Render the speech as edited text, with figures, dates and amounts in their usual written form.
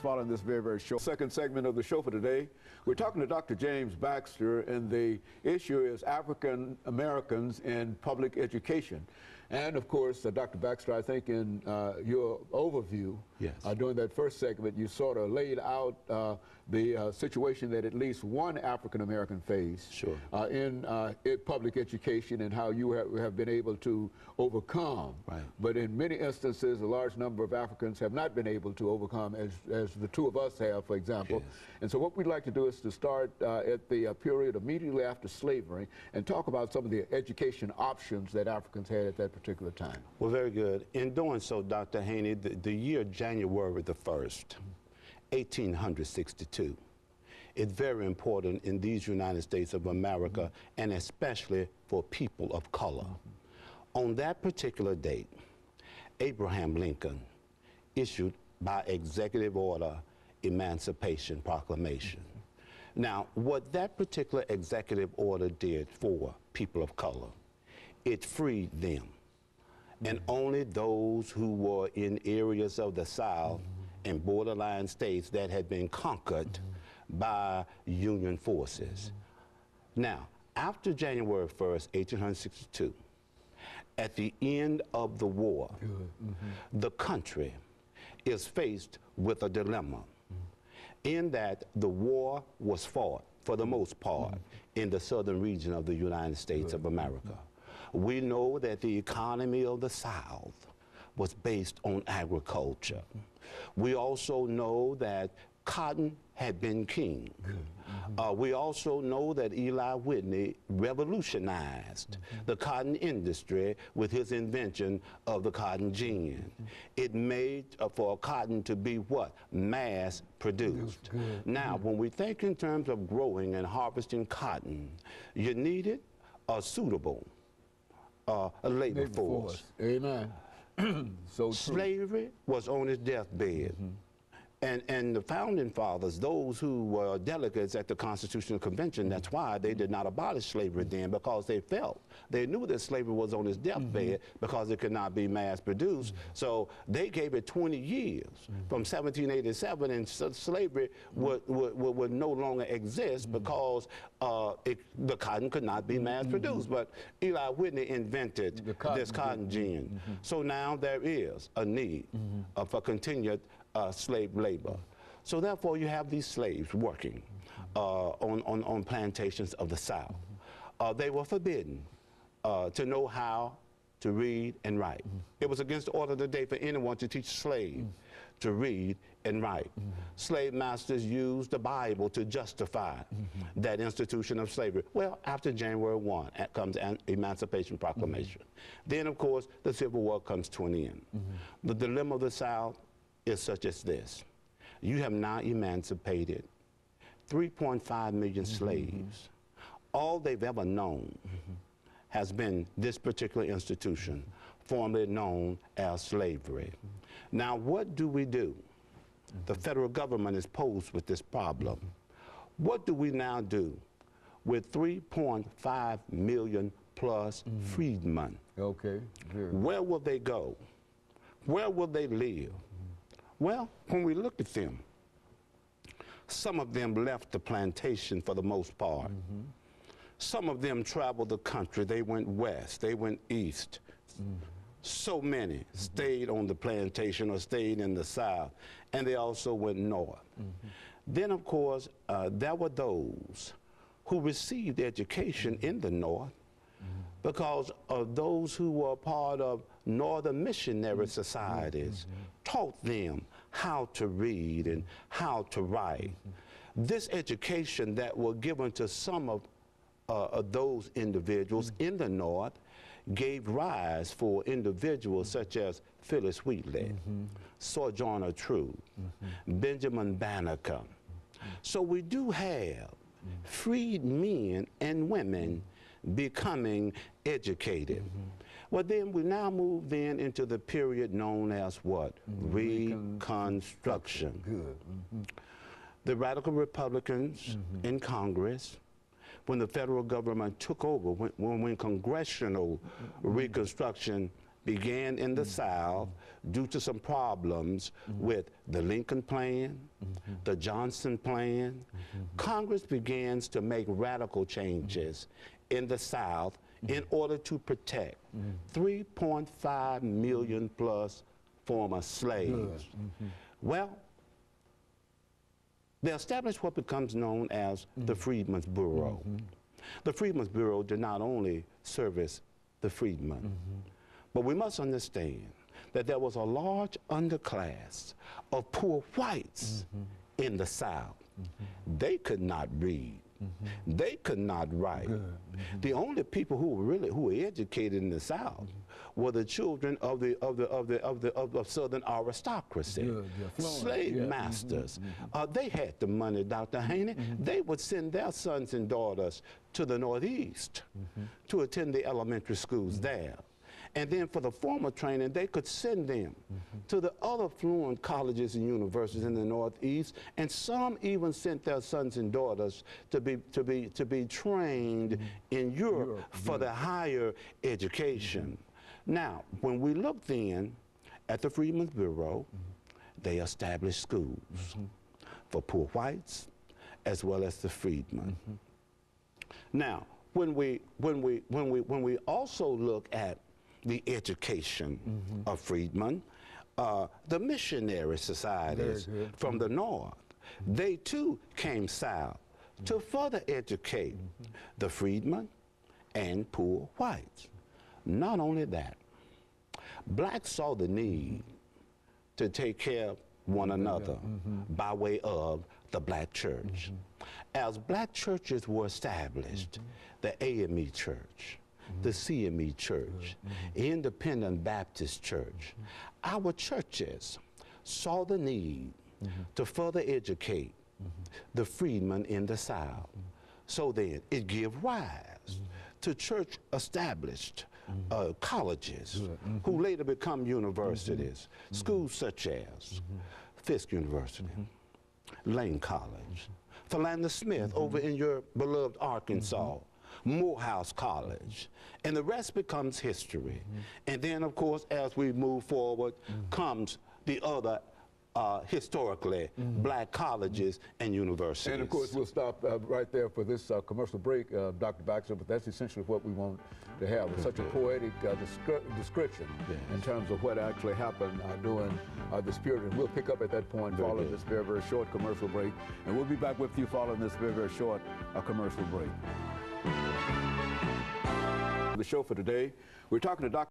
Following this very short second segment of the show for today, we're talking to Dr. James Baxter, and the issue is African Americans in public education. And of course, Dr. Baxter, I think in your overview, yes, during that first segment, you sort of laid out the situation that at least one African American faced, sure, in public education, and how you have been able to overcome. Right. But in many instances, a large number of Africans have not been able to overcome, as the two of us have, for example. Yes. And so what we'd like to do is to start at the period immediately after slavery and talk about some of the education options that Africans had at that particular time. Well, very good. In doing so, Dr. Haney, the year January the 1st, 1862, is very important in these United States of America, and especially for people of color. On that particular date, Abraham Lincoln issued by executive order Emancipation Proclamation. Now, what that particular executive order did for people of color, it freed them. And only those who were in areas of the South and borderline states that had been conquered by Union forces. Now, after January 1st, 1862, at the end of the war, the country is faced with a dilemma in that the war was fought, for the most part, in the southern region of the United States of America. We know that the economy of the South was based on agriculture. We also know that cotton had been king. We also know that Eli Whitney revolutionized the cotton industry with his invention of the cotton gin. It made for cotton to be what? Mass produced. Now, when we think in terms of growing and harvesting cotton, you needed a suitable a labor force. Amen. So true. Slavery was on its deathbed. And the founding fathers, those who were delegates at the Constitutional Convention, that's why they did not abolish slavery then, because they knew that slavery was on its deathbed because it could not be mass produced. So they gave it 20 years from 1787, and slavery would no longer exist because the cotton could not be mass produced. But Eli Whitney invented this cotton gin. So now there is a need for continued slave labor. So therefore you have these slaves working on plantations of the South. They were forbidden to know how to read and write. It was against the order of the day for anyone to teach slaves to read and write. Slave masters used the Bible to justify that institution of slavery. Well, after January 1 comes an Emancipation Proclamation. Then, of course, the Civil War comes to an end. The dilemma of the South is such as this. You have now emancipated 3.5 million slaves. All they've ever known has been this particular institution, formerly known as slavery. Now, what do we do? The federal government is posed with this problem. What do we now do with 3.5 million plus freedmen? Okay. Where will they go? Where will they live? Well, when we look at them, some of them left the plantation for the most part. Some of them traveled the country. They went west, they went east. So many stayed on the plantation or stayed in the South, and they also went north. Then, of course, there were those who received education in the north because of those who were part of northern missionary societies, taught them how to read and how to write. This education that was given to some of those individuals in the north gave rise for individuals such as Phyllis Wheatley, Sojourner Truth, Benjamin Banneker. So we do have freed men and women becoming educated. Well, then we now move then into the period known as what? Reconstruction. The radical Republicans in Congress, when the federal government took over, when congressional Reconstruction began in the South due to some problems with the Lincoln Plan, the Johnson Plan. Congress begins to make radical changes in the South in order to protect 3.5 million plus former slaves. Well, they established what becomes known as the Freedmen's Bureau. The Freedmen's Bureau did not only service the freedmen, but we must understand that there was a large underclass of poor whites in the South. They could not read. They could not write. The only people who were educated in the South were the children of the Southern aristocracy, slave masters. They had the money, Dr. Haney. They would send their sons and daughters to the Northeast to attend the elementary schools there. And then for the formal training, they could send them to the other fluent colleges and universities in the Northeast, and some even sent their sons and daughters to be trained in Europe for the higher education. Now, when we look then at the Freedmen's Bureau, they established schools for poor whites as well as the freedmen. Now, when we also look at the education of freedmen, the missionary societies from the North, they too came south to further educate the freedmen and poor whites. Not only that, blacks saw the need to take care of one another by way of the black church. As black churches were established, the AME Church, the CME Church, Independent Baptist Church, our churches saw the need to further educate the freedmen in the South. So then it gave rise to church established colleges who later become universities, schools such as Fisk University, Lane College, Philander Smith over in your beloved Arkansas, Morehouse College, and the rest becomes history. And then, of course, as we move forward, comes the other historically black colleges and universities. And of course, we'll stop right there for this commercial break, Dr. Baxter, but that's essentially what we want to have. It's such a poetic description in terms of what actually happened during this period. And we'll pick up at that point following this very, very short commercial break. And we'll be back with you following this very, very short commercial break. The show for today, we're talking to Dr.